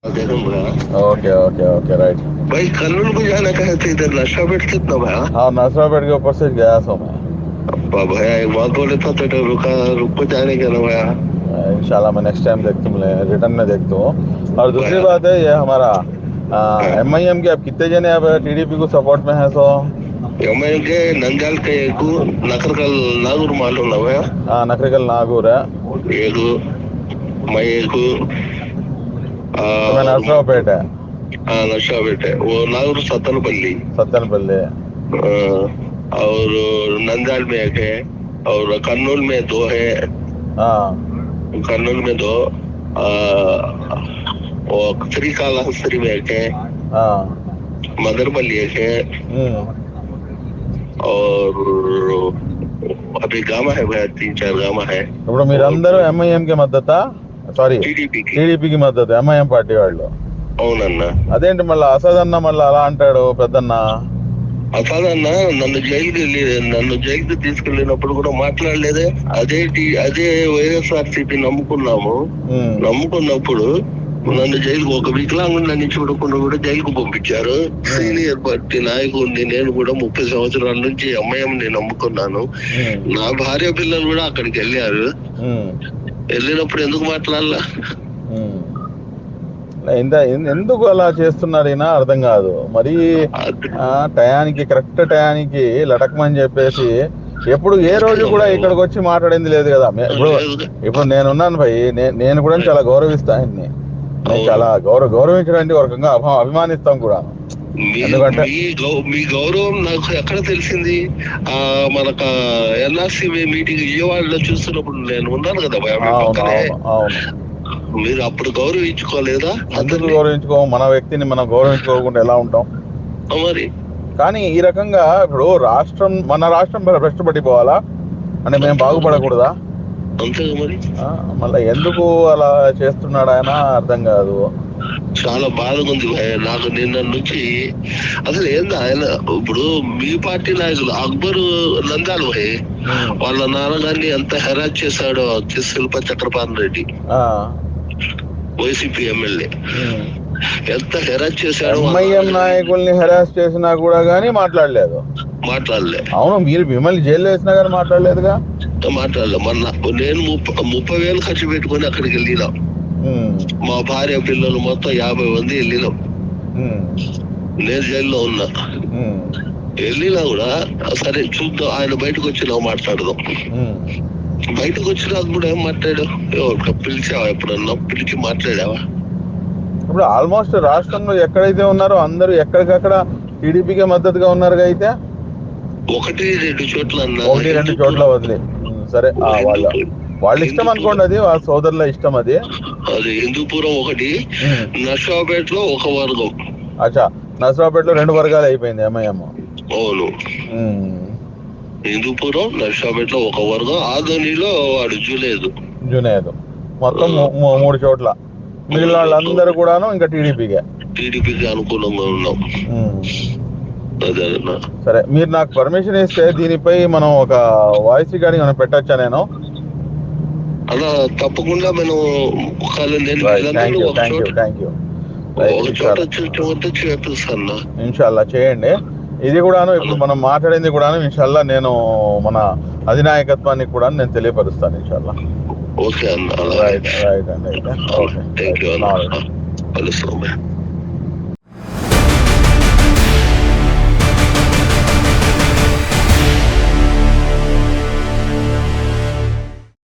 Okay okay okay right भाई कन्नूर को जाना कहा था, इधर नशा-पेट कितना भया? हाँ नसरापेट के ऊपर से गया सो मैं अब्बा भैया एक बात बोले था तो रुको जाने का ना भैया। इंशाल्लाह मैं नेक्स्ट टाइम देखता हूँ, रिटर्न में देखता हूँ। और दूसरी भैया, बात है ये हमारा MIM के अब कितने जने अब TDP को सपोर्ट में है सो एमआईएम के नंजाल के एक नकरकल नागूर मालूम ना भैया? नकरिकल नागूर है एक मैं एक तो मैं नसरापेट है नशा-पेट है वो नागूर सत्तनपल्ली सत्तनपल्ली और नंजाल में एक है और कन्नूर में 2 है। हाँ कन्नूर में 2 और श्रीकाళहस्ती में एक है, हाँ मदरपल्ली एक है और अभी गामा है भैया, 3-4 गामा है। ఇప్పుడు మీరందరూ MIM కి మద్దతా సారీ టీడీపీకి టీడీపీకి మద్దతు MIM పార్టీ వాళ్ళు అవునన్నా. అదేంటి మళ్ళీ అసద్ అన్న మళ్ళీ అలా అంటాడు పెద్దన్న అసలన్నా నన్ను జైలుకి తీసుకెళ్ళినప్పుడు కూడా మాట్లాడలేదే. అదే వైఎస్ఆర్సీపీ నమ్ముకున్నప్పుడు నన్ను జైలుకు ఒక వికలాంగుని చూడకుండా కూడా జైలుకు పంపించారు. సీనియర్ పార్టీ నాయకుడిని నేను కూడా 30 సంవత్సరాల నుంచి ఎంఐఎంని నమ్ముకున్నాను. నా భార్య పిల్లలు కూడా అక్కడికి వెళ్ళారు. వెళ్ళినప్పుడు ఎందుకు మాట్లాడాల? ఎందుకు అలా చేస్తున్నారు ఈయన అర్థం కాదు మరి. టయానికి కరెక్ట్ టయానికి లటకమని చెప్పేసి ఎప్పుడు ఏ రోజు కూడా ఇక్కడికి వచ్చి మాట్లాడింది లేదు కదా. ఇప్పుడు నేనున్నాను భయ్, నేను కూడా చాలా గౌరవిస్తాను ఆయన్ని, చాలా గౌరవించడానికి ఒక రకంగా అభిమానిస్తాం కూడా. ఎందుకంటే మీ గౌరవం నాకు ఎక్కడ తెలిసింది? మనకు ఎన్ఆర్సీ మీటింగ్ విజయవాడలో చూస్తున్నప్పుడు నేను ఉన్నాను కదా. అవును మీరు అప్పుడు గౌరవించుకోలేదా? అందుకు గౌరవించుకోము, మన వ్యక్తిని మనం గౌరవించుకోకుండా ఎలా ఉంటాం మరి. కానీ ఈ రకంగా ఇప్పుడు మన రాష్ట్రం భ్రష్టపడిపోవాలా అంటే మేము బాగుపడకూడదా? అంతే మరి. మళ్ళీ ఎందుకు అలా చేస్తున్నాడు ఆయన అర్థం కాదు. చాలా బాధగా ఉంది నాకు నిన్న నుంచి. అసలు ఏంది ఆయన ఇప్పుడు మీ పార్టీ నాయకులు అక్బరు నందాలు వాళ్ళ నాన్నగారిని ఎంత హెరాస్ చేశాడో శిల్ప చక్రపాణి రెడ్డి వైసీపీ ఎమ్మెల్యే ఎంత హెరాస్ చేశాడో. ఎంఐఎం నాయకుల్ని హెరాస్ చేసినా కూడా గానీ మాట్లాడలేదు. అవును, మీరు మిమ్మల్ని జైల్లో వేసినా కానీ మాట్లాడలేదుగా. మొన్న నేను 30,000 ఖర్చు పెట్టుకుని అక్కడికి వెళ్ళినాం. మా భార్య పిల్లలు మొత్తం 50 మంది వెళ్ళినాం. నేను జైల్లో ఉన్నా. వెళ్ళినా కూడా సరే చూద్దాం, ఆయన బయటకు వచ్చినా మాట్లాడదాం. బయటకు వచ్చినాక కూడా ఏం మాట్లాడు? పిలిచావా ఎప్పుడన్నా? పిలిచి మాట్లాడావా? ఇప్పుడు ఆల్మోస్ట్ రాష్ట్రంలో ఎక్కడైతే ఉన్నారో అందరూ ఎక్కడికక్కడ టీడీపీకి మద్దతుగా ఉన్నారు. అయితే 1-2 చోట్ల 1-2 చోట్ల వదిలే సరే వాళ్ళ ఇష్టం అనుకోండి, అది వాళ్ళ సోదరుల ఇష్టం. అది హిందూపురం ఒకటి, నర్సాపేట లో ఒక వర్గం. అచ్చా, నర్సాపేట లో 2 వర్గాలు అయిపోయింది ఎంఐఎం. అవును, హిందూపురం నర్సాపేట లో ఒక వర్గం, ఆదోనిలో వాడు జునేదు మొత్తం 3 చోట్ల. మిగిలిన వాళ్ళందరూ కూడాను ఇంకా టీడీపీకి అనుకూలంగా ఉన్నాం. సరే, మీరు నాకు పర్మిషన్ ఇస్తే దీనిపై మనం ఒక వాయిస్ రికార్డింగ్ మనం పెట్టచ్చా? నేను అలా తప్పకుండా మనం ఇన్షాల్లా చేయండి. ఇది కూడాను ఇప్పుడు మనం మాట్లాడింది కూడాను ఇన్షాల్లా నేను మన అధినాయకత్వానికి కూడా నేను తెలియపరుస్తాను ఇన్షాల్లా. ఓకే అన్న. రైట్ అండి. అయితే ఓకే.